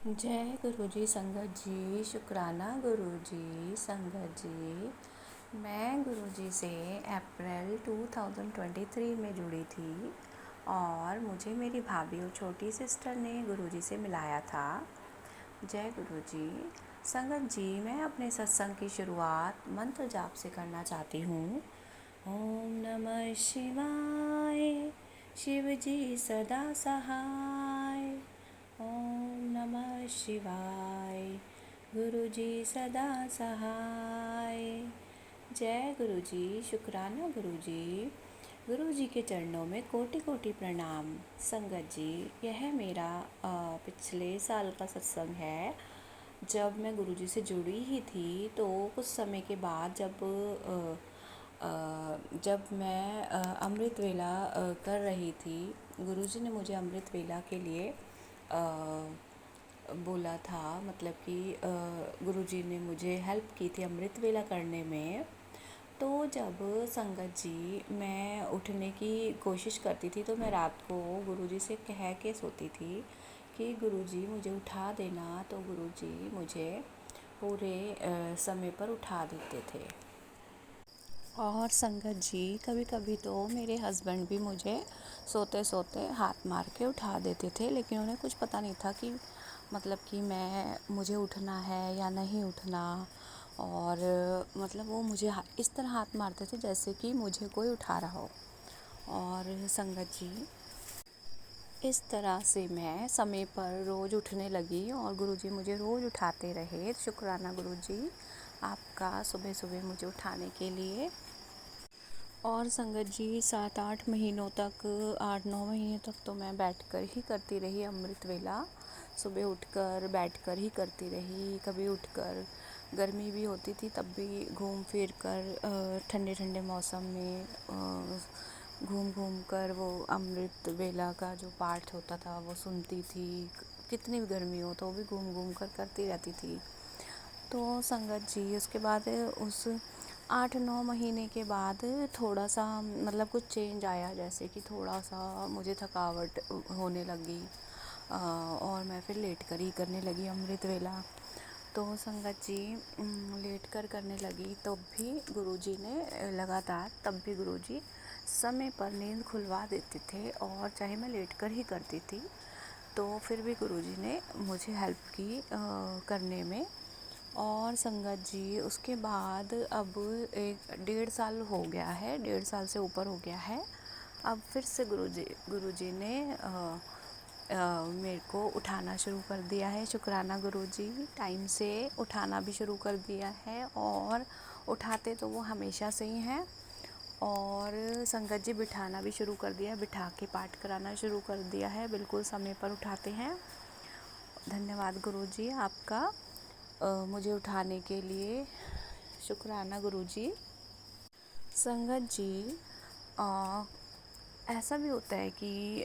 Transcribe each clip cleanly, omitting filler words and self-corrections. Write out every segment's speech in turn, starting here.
जय गुरु जी संगत जी, शुक्राना गुरु जी संगत जी। मैं गुरु जी से अप्रैल 2023 में जुड़ी थी और मुझे मेरी भाभी और छोटी सिस्टर ने गुरु जी से मिलाया था। जय गुरु जी संगत जी। मैं अपने सत्संग की शुरुआत मंत्र जाप से करना चाहती हूँ। ओम नमः शिवाय, शिव जी सदा सहाय। ओम नमः शिवाय, गुरु जी सदा सहाय। जय गुरु जी, शुक्राना गुरु जी। गुरु जी के चरणों में कोटि कोटि प्रणाम। संगत जी, यह मेरा पिछले साल का सत्संग है। जब मैं गुरु जी से जुड़ी ही थी तो कुछ समय के बाद जब मैं अमृत वेला कर रही थी, गुरु जी ने मुझे अमृत वेला के लिए बोला था। मतलब कि गुरुजी ने मुझे हेल्प की थी अमृत वेला करने में। तो जब संगत जी मैं उठने की कोशिश करती थी तो मैं रात को गुरुजी से कह के सोती थी कि गुरुजी मुझे उठा देना, तो गुरुजी मुझे पूरे समय पर उठा देते थे। और संगत जी कभी कभी तो मेरे हस्बैंड भी मुझे सोते सोते हाथ मार के उठा देते थे, लेकिन उन्हें कुछ पता नहीं था कि मतलब कि मुझे उठना है या नहीं उठना। और मतलब वो मुझे इस तरह हाथ मारते थे जैसे कि मुझे कोई उठा रहा हो। और संगत जी इस तरह से मैं समय पर रोज़ उठने लगी और गुरुजी मुझे रोज़ उठाते रहे। शुक्राना गुरुजी आपका सुबह सुबह मुझे उठाने के लिए। और संगत जी 7-8 महीनों तक, 8-9 महीने तक तो मैं बैठकर ही करती रही अमृत वेला। सुबह उठकर बैठकर ही करती रही। कभी उठकर गर्मी भी होती थी तब भी घूम फिर कर ठंडे ठंडे मौसम में घूम घूम कर वो अमृत वेला का जो पाठ होता था वो सुनती थी। कितनी भी गर्मी हो तो भी घूम घूम कर करती रहती थी। तो संगत जी उसके बाद उस 8-9 महीने के बाद थोड़ा सा मतलब कुछ चेंज आया, जैसे कि थोड़ा सा मुझे थकावट होने लगी और मैं फिर लेट कर ही करने लगी अमृत वेला। तो संगत जी लेट कर करने लगी तो भी गुरुजी ने लगातार, तब भी गुरुजी समय पर नींद खुलवा देते थे और चाहे मैं लेट कर ही करती थी तो फिर भी गुरुजी ने मुझे हेल्प की करने में। और संगत जी उसके बाद अब 1-1.5 साल हो गया है, 1.5 साल से ऊपर हो गया है। अब फिर से गुरुजी ने मेरे को उठाना शुरू कर दिया है। शुक्राना गुरुजी, टाइम से उठाना भी शुरू कर दिया है और उठाते तो वो हमेशा से ही हैं। और संगत जी बिठाना भी शुरू कर दिया है, बिठा के पाठ कराना शुरू कर दिया है, बिल्कुल समय पर उठाते हैं। धन्यवाद गुरुजी आपका मुझे उठाने के लिए। शुक्राना गुरुजी। संगत जी ऐसा भी होता है कि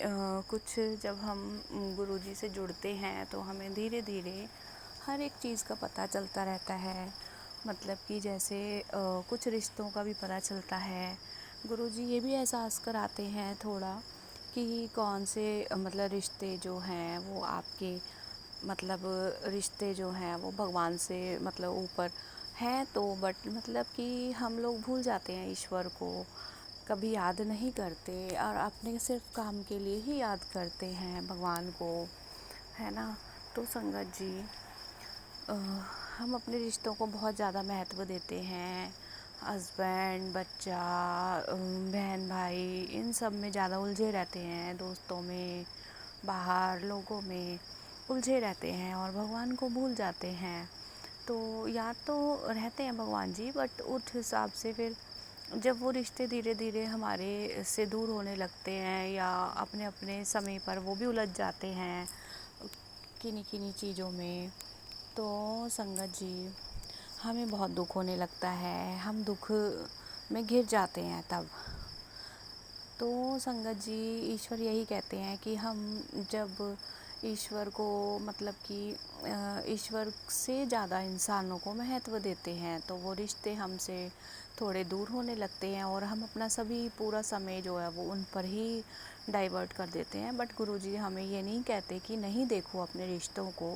कुछ जब हम गुरुजी से जुड़ते हैं तो हमें धीरे धीरे हर एक चीज़ का पता चलता रहता है। मतलब कि जैसे कुछ रिश्तों का भी पता चलता है। गुरुजी ये भी एहसास कराते हैं थोड़ा कि कौन से मतलब रिश्ते जो हैं वो आपके मतलब रिश्ते जो हैं वो भगवान से मतलब ऊपर हैं, तो बट मतलब कि हम लोग भूल जाते हैं ईश्वर को, कभी याद नहीं करते और अपने सिर्फ काम के लिए ही याद करते हैं भगवान को, है ना। तो संगत जी अ, हम अपने रिश्तों को बहुत ज़्यादा महत्व देते हैं। हस्बैंड, बच्चा, बहन भाई, इन सब में ज़्यादा उलझे रहते हैं, दोस्तों में, बाहर लोगों में उलझे रहते हैं और भगवान को भूल जाते हैं। तो याद तो रहते हैं भगवान जी, बट उस हिसाब से फिर जब वो रिश्ते धीरे धीरे हमारे से दूर होने लगते हैं या अपने अपने समय पर वो भी उलझ जाते हैं किन्हीं किन्हीं चीज़ों में, तो संगत जी हमें बहुत दुख होने लगता है, हम दुख में घिर जाते हैं तब। तो संगत जी ईश्वर यही कहते हैं कि हम जब ईश्वर को मतलब कि ईश्वर से ज़्यादा इंसानों को महत्व देते हैं तो वो रिश्ते हमसे थोड़े दूर होने लगते हैं और हम अपना सभी पूरा समय जो है वो उन पर ही डाइवर्ट कर देते हैं। बट गुरुजी हमें ये नहीं कहते कि नहीं देखो अपने रिश्तों को,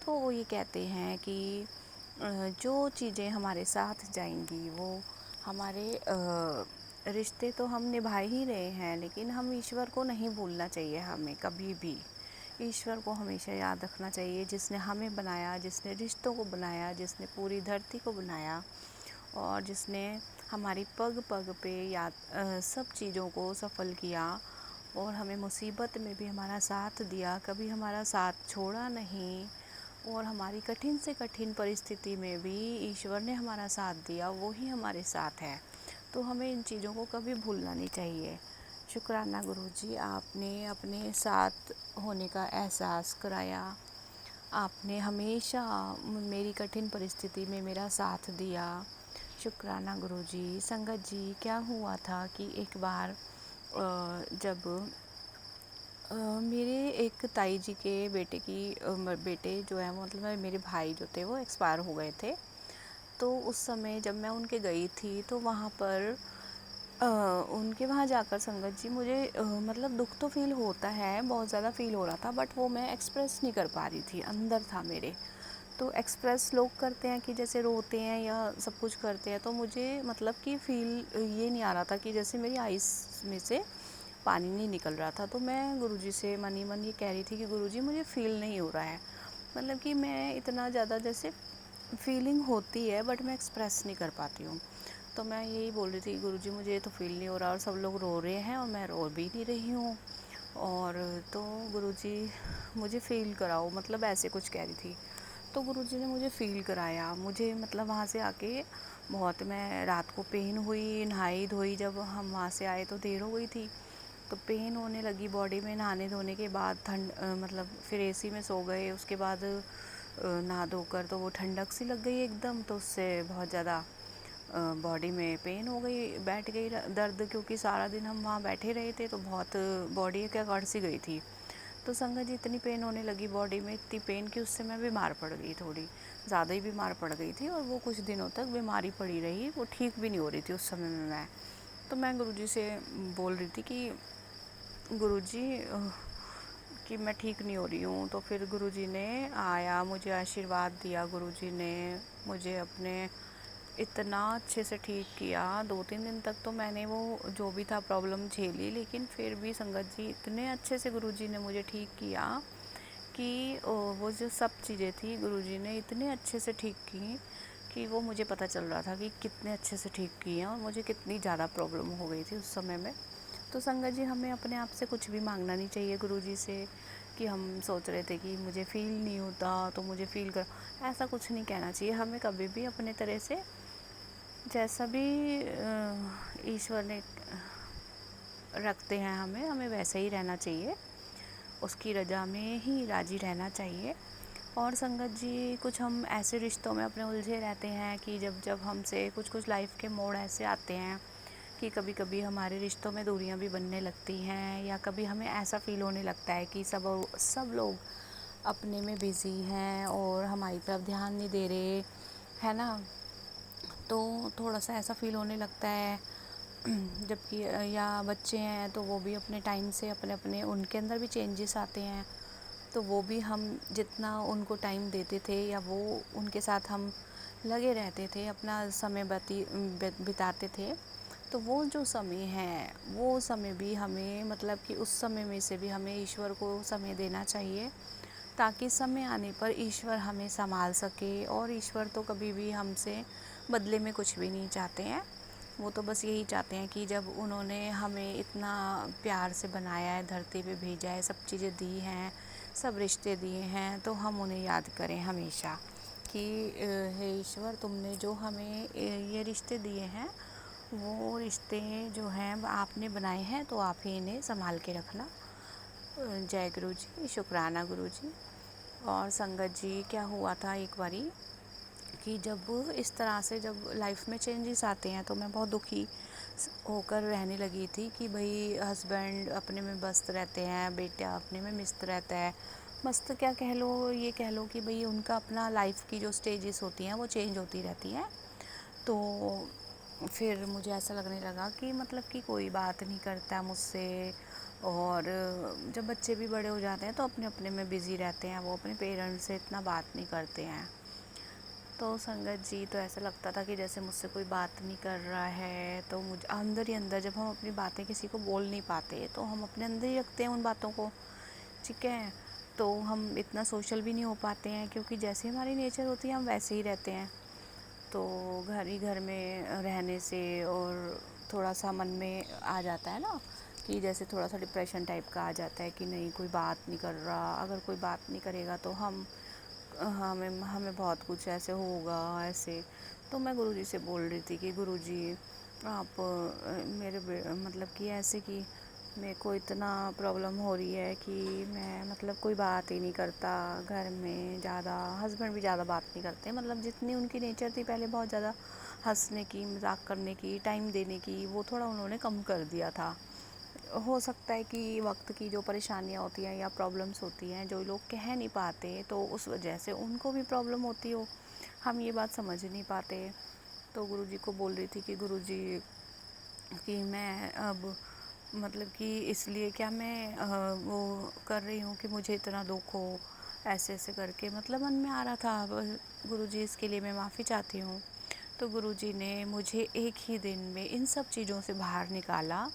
तो वो ये कहते हैं कि जो चीज़ें हमारे साथ जाएंगी वो हमारे रिश्ते तो हम निभा ही रहे हैं, लेकिन हम ईश्वर को नहीं भूलना चाहिए। हमें कभी भी ईश्वर को हमेशा याद रखना चाहिए, जिसने हमें बनाया, जिसने रिश्तों को बनाया, जिसने पूरी धरती को बनाया, और जिसने हमारी पग पग पे याद सब चीज़ों को सफल किया, और हमें मुसीबत में भी हमारा साथ दिया, कभी हमारा साथ छोड़ा नहीं, और हमारी कठिन से कठिन परिस्थिति में भी ईश्वर ने हमारा साथ दिया, वो ही हमारे साथ है। तो हमें इन चीज़ों को कभी भूलना नहीं चाहिए। शुक्राना गुरुजी, आपने अपने साथ होने का एहसास कराया। आपने हमेशा मेरी कठिन परिस्थिति में मेरा साथ दिया। शुक्राना गुरुजी। संगत जी, क्या हुआ था कि एक बार जब मेरे एक ताई जी के बेटे जो है, मतलब मेरे भाई जो थे वो एक्सपायर हो गए थे। तो उस समय जब मैं उनके गई थी तो वहाँ पर उनके वहाँ जाकर संगत जी मुझे मतलब दुख तो फ़ील होता है, बहुत ज़्यादा फ़ील हो रहा था, बट वो मैं एक्सप्रेस नहीं कर पा रही थी, अंदर था मेरे। तो एक्सप्रेस लोग करते हैं कि जैसे रोते हैं या सब कुछ करते हैं, तो मुझे मतलब कि फ़ील ये नहीं आ रहा था कि जैसे मेरी आइज़ में से पानी नहीं निकल रहा था। तो मैं गुरुजी से मन ही मन ये कह रही थी कि गुरुजी मुझे फ़ील नहीं हो रहा है, मतलब कि मैं इतना ज़्यादा जैसे फीलिंग होती है बट मैं एक्सप्रेस नहीं कर पाती हूँ। तो मैं यही बोल रही थी, गुरुजी मुझे तो फ़ील नहीं हो रहा और सब लोग रो रहे हैं और मैं रो भी नहीं रही हूँ, और तो गुरुजी मुझे फ़ील कराओ, मतलब ऐसे कुछ कह रही थी। तो गुरुजी ने मुझे फ़ील कराया। मुझे मतलब वहाँ से आके बहुत, मैं रात को पेन हुई, नहाई धोई, जब हम वहाँ से आए तो देर हो गई थी, तो पेन होने लगी बॉडी में। नहाने धोने के बाद ठंड मतलब फिर एसी में सो गए, उसके बाद नहा धोकर तो वो ठंडक सी लग गई एकदम, तो उससे बहुत ज़्यादा बॉडी में पेन हो गई, बैठ गई दर्द, क्योंकि सारा दिन हम वहाँ बैठे रहे थे तो बहुत बॉडी क्या कट सी गई थी। तो संगत जी इतनी पेन होने लगी बॉडी में, इतनी पेन कि उससे मैं बीमार पड़ गई, थोड़ी ज़्यादा ही बीमार पड़ गई थी, और वो कुछ दिनों तक बीमारी पड़ी रही, वो ठीक भी नहीं हो रही थी उस समय में मैं। तो मैं गुरुजी से बोल रही थी कि गुरुजी कि मैं ठीक नहीं हो रही हूँ। तो फिर गुरुजी ने आया, मुझे आशीर्वाद दिया, गुरुजी ने मुझे अपने इतना अच्छे से ठीक किया। 2-3 दिन तक तो मैंने वो जो भी था प्रॉब्लम झेली, लेकिन फिर भी संगत जी इतने अच्छे से गुरुजी ने मुझे ठीक किया कि वो जो सब चीज़ें थी गुरुजी ने इतने अच्छे से ठीक की कि वो मुझे पता चल रहा था कि कितने अच्छे से ठीक किए हैं, और मुझे कितनी ज़्यादा प्रॉब्लम हो गई थी उस समय में। तो संगत जी, हमें अपने आप से कुछ भी मांगना नहीं चाहिए गुरुजी से कि हम सोच रहे थे कि मुझे फ़ील नहीं होता तो मुझे फ़ील कर, ऐसा कुछ नहीं कहना चाहिए। हमें कभी भी अपने तरह से जैसा भी ईश्वर ने रखते हैं हमें हमें वैसे ही रहना चाहिए, उसकी रज़ा में ही राज़ी रहना चाहिए। और संगत जी, कुछ हम ऐसे रिश्तों में अपने उलझे रहते हैं कि जब जब हमसे कुछ कुछ लाइफ के मोड़ ऐसे आते हैं कि कभी कभी हमारे रिश्तों में दूरियां भी बनने लगती हैं, या कभी हमें ऐसा फ़ील होने लगता है कि सब लोग अपने में बिज़ी हैं और हमारी तरफ ध्यान नहीं दे रहे, है ना। तो थोड़ा सा ऐसा फ़ील होने लगता है। जबकि या बच्चे हैं तो वो भी अपने टाइम से अपने अपने उनके अंदर भी चेंजेस आते हैं, तो वो भी हम जितना उनको टाइम देते थे या वो उनके साथ हम लगे रहते थे, अपना समय बिताते थे, तो वो जो समय है वो समय भी हमें, मतलब कि उस समय में से भी हमें ईश्वर को समय देना चाहिए, ताकि समय आने पर ईश्वर हमें संभाल सके। और ईश्वर तो कभी भी हमसे बदले में कुछ भी नहीं चाहते हैं, वो तो बस यही चाहते हैं कि जब उन्होंने हमें इतना प्यार से बनाया है, धरती पे भेजा है, सब चीज़ें दी हैं, सब रिश्ते दिए हैं, तो हम उन्हें याद करें हमेशा कि हे ईश्वर, तुमने जो हमें ये रिश्ते दिए हैं, वो रिश्ते जो हैं आपने बनाए हैं, तो आप ही इन्हें संभाल के रखना। जय गुरु जी, शुक्राना गुरु जी। और संगत जी, क्या हुआ था एक बारी कि जब इस तरह से जब लाइफ में चेंजेस आते हैं तो मैं बहुत दुखी होकर रहने लगी थी कि भाई हस्बैंड अपने में व्यस्त रहते हैं, बेटा अपने में मस्त रहता है। मस्त क्या कह लो, ये कह लो कि भाई उनका अपना लाइफ की जो स्टेजेस होती हैं वो चेंज होती रहती हैं। तो फिर मुझे ऐसा लगने लगा कि मतलब कि कोई बात नहीं करता मुझसे, और जब बच्चे भी बड़े हो जाते हैं तो अपने अपने में बिज़ी रहते हैं, वो अपने पेरेंट्स से इतना बात नहीं करते हैं। तो संगत जी, तो ऐसा लगता था कि जैसे मुझसे कोई बात नहीं कर रहा है, तो मुझे अंदर ही अंदर, जब हम अपनी बातें किसी को बोल नहीं पाते तो हम अपने अंदर ही रखते हैं उन बातों को, ठीक है। तो हम इतना सोशल भी नहीं हो पाते हैं, क्योंकि जैसे हमारी नेचर होती है हम वैसे ही रहते हैं। तो घर ही घर में रहने से और थोड़ा सा मन में आ जाता है ना, कि जैसे थोड़ा सा डिप्रेशन टाइप का आ जाता है कि नहीं कोई बात नहीं कर रहा, अगर कोई बात नहीं करेगा तो हमें हमें बहुत कुछ ऐसे होगा ऐसे। तो मैं गुरुजी से बोल रही थी कि गुरुजी, आप मतलब कि ऐसे कि मेरे को इतना प्रॉब्लम हो रही है कि मैं मतलब कोई बात ही नहीं करता घर में ज़्यादा, हस्बैंड भी ज़्यादा बात नहीं करते, मतलब जितनी उनकी नेचर थी पहले बहुत ज़्यादा हंसने की, मजाक करने की, टाइम देने की, वो थोड़ा उन्होंने कम कर दिया था। हो सकता है कि वक्त की जो परेशानियाँ होती हैं या प्रॉब्लम्स होती हैं जो लोग कह नहीं पाते, तो उस वजह से उनको भी प्रॉब्लम होती हो, हम ये बात समझ नहीं पाते। तो गुरुजी को बोल रही थी कि गुरुजी, कि मैं अब मतलब कि इसलिए क्या मैं वो कर रही हूँ कि मुझे इतना दुख हो, ऐसे ऐसे करके मतलब मन में आ रहा था। गुरुजी, इसके लिए मैं माफ़ी चाहती हूँ। तो गुरुजी ने मुझे एक ही दिन में इन सब चीज़ों से बाहर निकाला,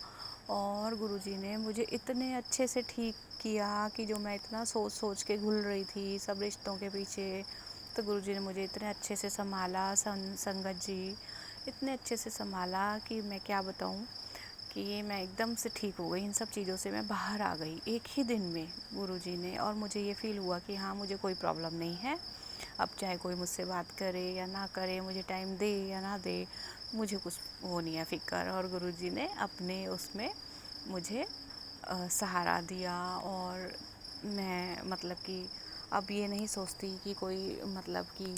और गुरुजी ने मुझे इतने अच्छे से ठीक किया कि जो मैं इतना सोच सोच के घुल रही थी सब रिश्तों के पीछे, तो गुरुजी ने मुझे इतने अच्छे से संभाला। संगत जी, इतने अच्छे से संभाला कि मैं क्या बताऊँ, कि मैं एकदम से ठीक हो गई, इन सब चीज़ों से मैं बाहर आ गई एक ही दिन में गुरुजी ने। और मुझे ये फ़ील हुआ कि हाँ, मुझे कोई प्रॉब्लम नहीं है, अब चाहे कोई मुझसे बात करे या ना करे, मुझे टाइम दे या ना दे, मुझे कुछ वो नहीं है फ़िक्र। और गुरुजी ने अपने उसमें मुझे सहारा दिया। और मैं मतलब कि अब ये नहीं सोचती कि कोई मतलब कि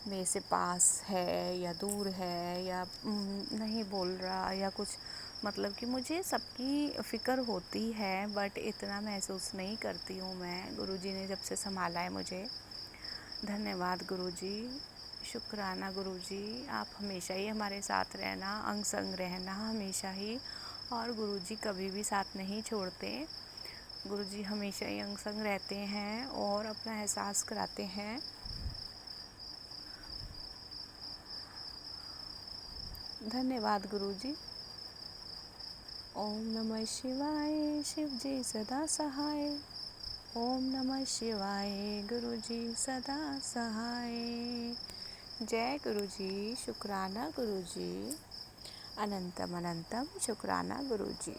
मेरे से पास है या दूर है या नहीं बोल रहा या कुछ, मतलब कि मुझे सबकी फ़िक्र होती है, बट इतना महसूस नहीं करती हूँ मैं। गुरुजी ने जब से संभाला है मुझे, धन्यवाद गुरुजी, शुक्राना गुरुजी, आप हमेशा ही हमारे साथ रहना, अंग संग रहना हमेशा ही। और गुरुजी कभी भी साथ नहीं छोड़ते, गुरुजी हमेशा ही अंग संग रहते हैं और अपना एहसास कराते हैं। धन्यवाद गुरुजी। ओम नमः शिवाय, शिव जी सदा सहाय। ओम नमः शिवाय, गुरुजी सदा सहाय। जय गुरुजी, शुक्राना गुरुजी, अनंतम अनंतम शुक्राना गुरुजी।